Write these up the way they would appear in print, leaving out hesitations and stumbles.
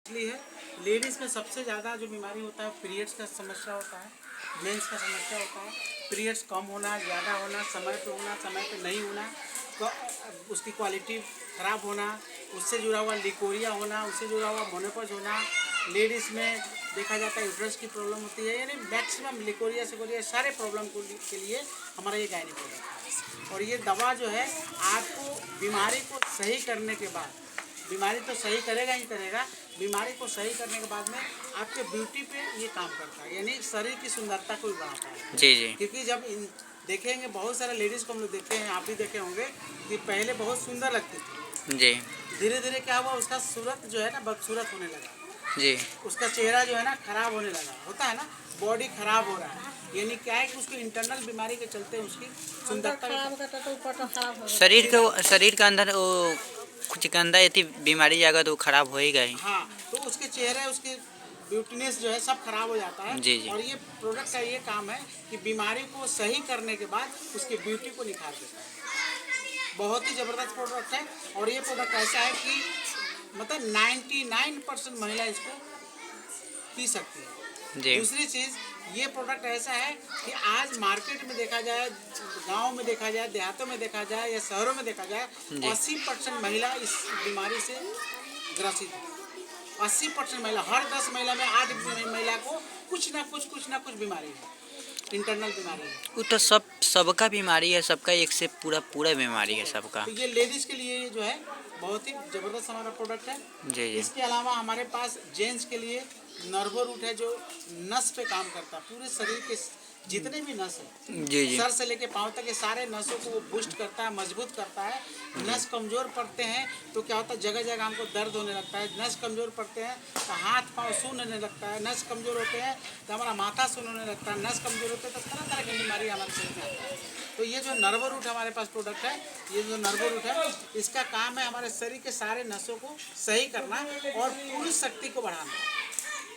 इसलिए है लेडीज़ में सबसे ज़्यादा जो बीमारी होता है पीरियड्स का समस्या होता है, मेंस का समस्या होता है। पीरियड्स कम होना, ज़्यादा होना, समय पे होना, समय पे नहीं होना, उसकी क्वालिटी ख़राब होना, उससे जुड़ा हुआ लिकोरिया होना, उससे जुड़ा हुआ मोनोपॉज होना। लेडीज़ में देखा जाता है यूट्रस की प्रॉब्लम होती है, यानी मैक्सिमम लिकोरिया सिकोरिया सारे प्रॉब्लम के लिए हमारा ये गायनी प्रोडक्ट है। और ये दवा जो है आपको बीमारी को सही करने के बाद, बीमारी तो सही करेगा ही करेगा, बीमारी को सही करने के बाद में आपके ब्यूटी पे ये काम करता है, यानी शरीर की सुंदरता को भी बढ़ाता है। जी जी। क्योंकि जब देखेंगे बहुत सारे लेडीज़ को हम लोग देखते हैं, आप भी देखे होंगे कि पहले बहुत सुंदर लगती थी, जी धीरे धीरे क्या हुआ उसका सूरत जो है ना बदसूरत होने लगा, जी। उसका चेहरा जो है ना खराब होने लगा, होता है ना, बॉडी खराब हो रहा है। यानी क्या है कि उसको इंटरनल बीमारी के चलते उसकी सुंदरता शरीर के अंदर वो कुछ गंदा यदि बीमारी जाएगा तो खराब होएगा ही। हाँ, तो उसके चेहरे, उसके ब्यूटीनेस जो है सब खराब हो जाता है। जी जी। और ये प्रोडक्ट का ये काम है कि बीमारी को सही करने के बाद उसके ब्यूटी को निखार देता है। बहुत ही ज़बरदस्त प्रोडक्ट है। और ये प्रोडक्ट ऐसा है कि मतलब 99% महिला इसको पी सकती है। जी दूसरी चीज़, ये प्रोडक्ट ऐसा है कि आज मार्केट में देखा जाए, गांव में देखा जाए, देहातों में देखा जाए या शहरों में देखा जाए, 80% महिला इस बीमारी से ग्रसित है। 80% महिला, हर 10 महिला में 8 महिला को कुछ ना कुछ बीमारी है, इंटरनल बीमारी है। वो तो सबका बीमारी है, सबका एक से पूरा बीमारी है सबका। तो ये लेडीज़ के लिए ये जो है बहुत ही ज़बरदस्त हमारा प्रोडक्ट है। जी जी। इसके अलावा हमारे पास जेंट्स के लिए नर्वो रूट है, जो नस पे काम करता है, पूरे शरीर के जितने भी नस है, जी जी। सर से लेके पाँव तक के सारे नसों को वो बूस्ट करता है, मजबूत करता है। नस कमज़ोर पड़ते हैं तो क्या होता है, जगह जगह हमको दर्द होने लगता है। नस कमज़ोर पड़ते हैं तो हाथ पाँव सून होने लगता है। नस कमज़ोर होते हैं तो हमारा माथा सून होने लगता है। नस कमज़ोर होते हैं तो तरह तरह की बीमारी हमारे शरीर में आती है। तो ये जो नर्वो रूट हमारे पास प्रोडक्ट है, ये जो नर्वो रूट है, इसका काम है हमारे शरीर के सारे नसों को सही करना और पुरुष शक्ति को बढ़ाना,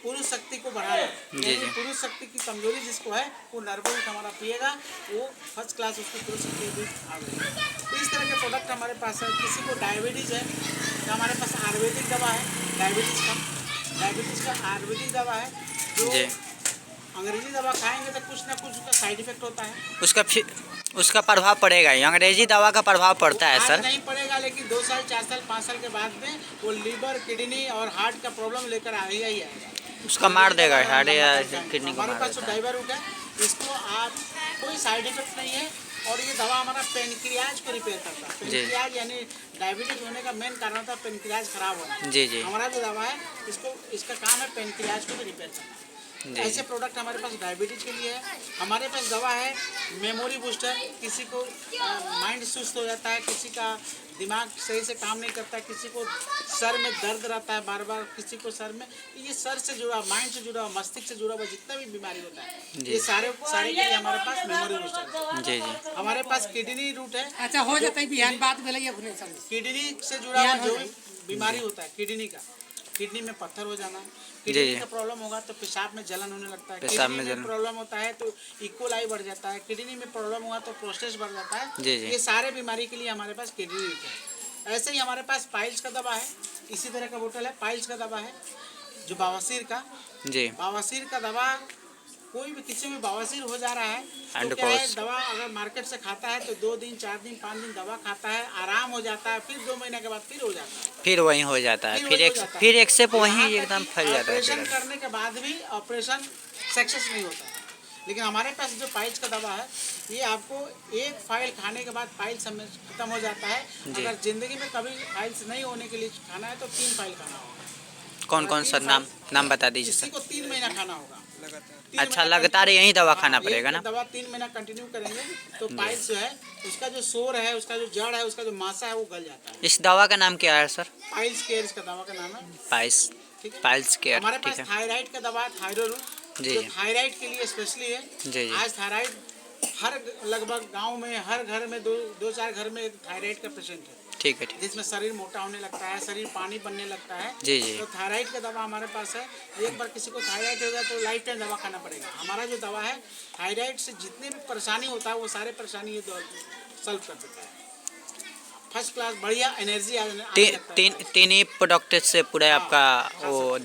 पुरुष शक्ति को बढ़ाना। यानी पुरुष शक्ति की कमजोरी जिसको है वो नर्वो रूट हमारा पिएगा, वो फर्स्ट क्लास उसकी पुरुष शक्ति भी आ गई। तो इस तरह के प्रोडक्ट हमारे पास है। किसी को डायबिटीज़ है तो हमारे पास आयुर्वेदिक दवा है, डायबिटीज़ का आयुर्वेदिक दवा है। जो अंग्रेजी दवा खाएंगे तो कुछ ना कुछ उसका साइड इफेक्ट होता है, उसका प्रभाव पड़ेगा ही। अंग्रेजी दवा का प्रभाव पड़ता है सर। नहीं पड़ेगा, लेकिन 2 साल 4 साल 5 साल के बाद में वो लिवर, किडनी और हार्ट का प्रॉब्लम लेकर आएगा ही आएगा, उसका मार देगा हार्ट या किडनी को। हमारे पास जो डाइवर रूट है, इसको आप कोई साइड इफेक्ट नहीं है। और ये दवा हमारा पेनक्रियाज को रिपेयर करता है। पेनक्रियाज यानी डायबिटीज होने का मेन कारण होता है पेनक्रियाज खराब होना। जी जी। हमारा जो दवा है इसका काम है पेनक्रियाज को भी रिपेयर करना। ऐसे प्रोडक्ट हमारे पास डायबिटीज के लिए है। हमारे पास दवा है मेमोरी बूस्टर, किसी को माइंड सुस्त हो जाता है, किसी का दिमाग सही से काम नहीं करता है, किसी को सर में दर्द रहता है बार बार, किसी को सर में, ये सर से जुड़ा, माइंड से जुड़ा, मस्तिष्क से जुड़ा हुआ जितना भी बीमारी होता है, ये सारे के लिए हमारे पास मेमोरी बूस्टर है। जी जी। हमारे पास किडनी रूट है। अच्छा, हो जाता है बिहान बात में किडनी से जुड़ा हुआ जो बीमारी होता है, किडनी में पत्थर हो जाना, किडनी का प्रॉब्लम होगा तो पेशाब में जलन होने लगता है, किडनी में प्रॉब्लम होता है तो इकोलाई बढ़ जाता है, किडनी में प्रॉब्लम हुआ तो प्रोस्टेट बढ़ जाता है। ये सारे बीमारी के लिए हमारे पास किडनी है। ऐसे ही हमारे पास पाइल्स का दवा है, इसी तरह का बोतल है, पाइल्स का दवा है जो बवासीर का। जी, बवासीर का दवा, कोई भी किसी भी बवासीर हो जा रहा है तो क्या है, दवा अगर मार्केट से खाता है तो 2 दिन 4 दिन 5 दिन दवा खाता है, आराम हो जाता है, फिर 2 महीने के बाद फिर हो जाता है, फिर वहीं हो जाता है, फिर एक से वहीं एकदम फैल जाता है। ऑपरेशन करने के बाद भी ऑपरेशन सक्सेस नहीं होता है। लेकिन हमारे पास जो पाइल्स का दवा है, ये आपको एक फाइल खाने के बाद पाइल्स खत्म हो जाता है। अगर जिंदगी में कभी पाइल्स नहीं होने के लिए खाना है तो 3 फाइल खाना होगा। कौन कौन सा नाम बता दीजिए। इसी को 3 महीना खाना होगा लगातार। अच्छा, लगातार यही दवा खाना पड़ेगा ना? दवा 3 महीना कंटिन्यू करेंगे तो पाइल्स जो है, उसका जो सोर है, उसका जो जड़ है, उसका जो मासा है वो गल जाता है। इस दवा का नाम क्या है सर? पाइल्स केयर इसका दवा का नाम है, पाइल्स केयर। हमारे पास थायराइड का दवा है, थायरोल, जो थायराइड के लिए स्पेशली है। आज थायराइड हर लगभग गांव में, हर घर में 2-4 घर में थायराइड का पेशेंट है। ठीक है, जिसमें शरीर मोटा होने लगता है, शरीर पानी बनने लगता है। जी जी। तो थायराइड का दवा हमारे पास है। एक बार किसी को थायराइड हो गया तो लाइफ टाइम दवा खाना पड़ेगा। हमारा जो दवा है थायराइड से जितने भी परेशानी होता है वो सारे परेशानी ये सॉल्व कर देता है। फर्स्ट क्लास बढ़िया एनर्जी आने तीन लगता है। तीन तीन ही प्रोडक्ट से पूरा आपका वो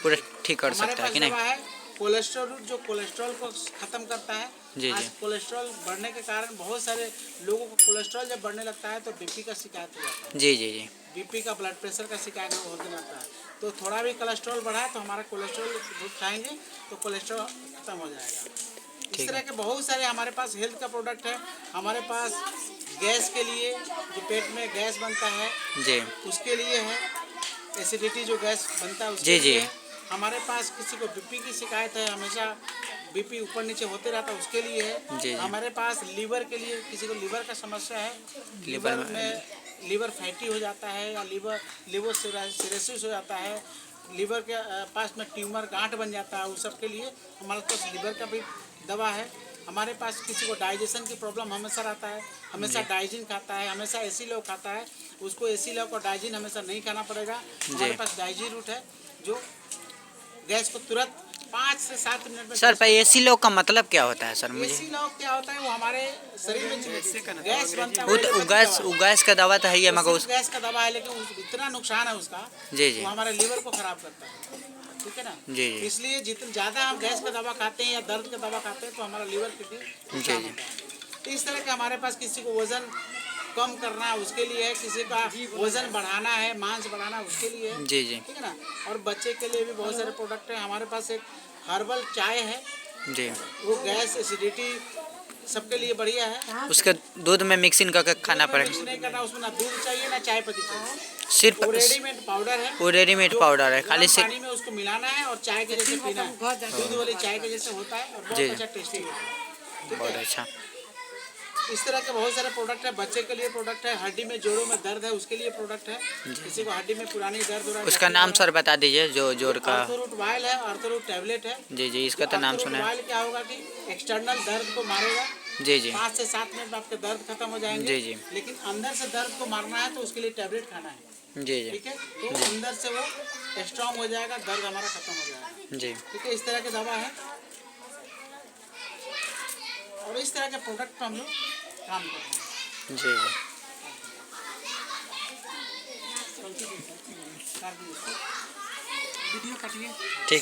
पूरा ठीक कर हमारे सकता है पास कि नहीं? दवा है कोलेस्ट्रॉल जो कोलेस्ट्रॉल को खत्म करता है। जी, आज जी। कोलेस्ट्रॉल बढ़ने के कारण बहुत सारे लोगों को कोलेस्ट्रॉल जब बढ़ने लगता है तो बीपी का शिकायत हो जाता है। जी जी जी। बीपी का ब्लड प्रेशर का शिकायत होने लगता है। तो थोड़ा भी कोलेस्ट्रॉल बढ़ा है तो हमारा कोलेस्ट्रॉल दूध खाएंगे तो कोलेस्ट्रॉल खत्म हो जाएगा। इस ठीक तरह है। के बहुत सारे हमारे पास हेल्थ का प्रोडक्ट है। हमारे पास गैस के लिए जो पेट में गैस बनता है जी उसके लिए है। एसिडिटी जो गैस बनता है उसके जी जी। लिए है। हमारे पास किसी को बीपी की शिकायत है, हमेशा बीपी ऊपर नीचे होते रहता है उसके लिए है। जी, जी। हमारे पास लीवर के लिए किसी को लीवर का समस्या है, लीवर लीवर में लीवर फैटी हो जाता है या लीवर सिरोसिस हो जाता है, लीवर के पास में ट्यूमर गांठ बन जाता है, उस सब के लिए हमारे पास लीवर का भी दवा है। हमारे पास किसी को डाइजेशन की प्रॉब्लम हमेशा रहता है, हमेशा डाइजिन खाता है, हमेशा एसी लो खाता है, उसको एसी लो और डाइजिन हमेशा नहीं खाना पड़ेगा। हमारे पास डाइजिन रूट है जो गैस को तुरंत 5 से 7 मिनट में सर, पर एसी लोग का मतलब क्या होता है सर? मुझे एसी लॉक क्या होता है? वो हमारे शरीर में गैस बनता है वो तो गैस का दवा तो है ही है, मगर उस गैस का दवा है, लेकिन इतना नुकसान है उसका जी जी वो हमारे लीवर को खराब करता है। ठीक है ना? जी जी इसलिए जितना ज़्यादा हम गैस का दवा खाते हैं या दर्द का दवा खाते हैं तो हमारा लीवर किडनी नुकसान जी। होता है। तो इस तरह के हमारे पास किसी को वजन कम करना है उसके लिए है, किसी का वजन बढ़ाना है, मांस बढ़ाना है उसके लिए है। जी जी ठीक है ना? और बच्चे के लिए भी बहुत सारे प्रोडक्ट हैं। हमारे पास एक हर्बल चाय है, जी। वो गैस एसिडिटी सबके लिए बढ़िया है। उसके दूध में मिक्सिंग करके खाना दूध में मिक्स पड़ेगा? नहीं करना, उसमें ना दूध चाहिए ना चाय पत्ती चाहिए। सिर्फ वो रेडीमेड पाउडर है, वो रेडीमेड जो पाउडर है, खाली गर्म से पानी में उसको मिलाना है और चाय के जैसे पीना है। दूध वाली चाय के जैसे होता है और जी। बहुत अच्छा टेस्टी होता है। ठीक बहुत है? अच्छा। इस तरह के बहुत सारे प्रोडक्ट है। बच्चे के लिए प्रोडक्ट है, हड्डी में जोड़ों में दर्द है उसके लिए प्रोडक्ट है। किसी को हड्डी में पुरानी दर्द हो रहा है, उसका नाम सर बता दीजिए, जो जोड़ का। आर्थोरूट वायल है, आर्थोरूट टैबलेट है। जी जी, इसका तो नाम सुना है। वायल क्या होगा कि एक्सटर्नल दर्द को मारेगा, जी जी 5 से 7 मिनट में आपके दर्द खत्म हो जाएंगे। जी जी लेकिन अंदर से दर्द को मारना है तो उसके लिए टैबलेट खाना है। जी जी ठीक है? तो अंदर से वो स्ट्रांग हो जाएगा, दर्द हमारा खत्म हो जाएगा। जी ठीक है? इस तरह की दवा है और इस तरह के प्रोडक्ट पर हम लोग काम कर रहे हैं। जी वीडियो कटिए। ठीक है।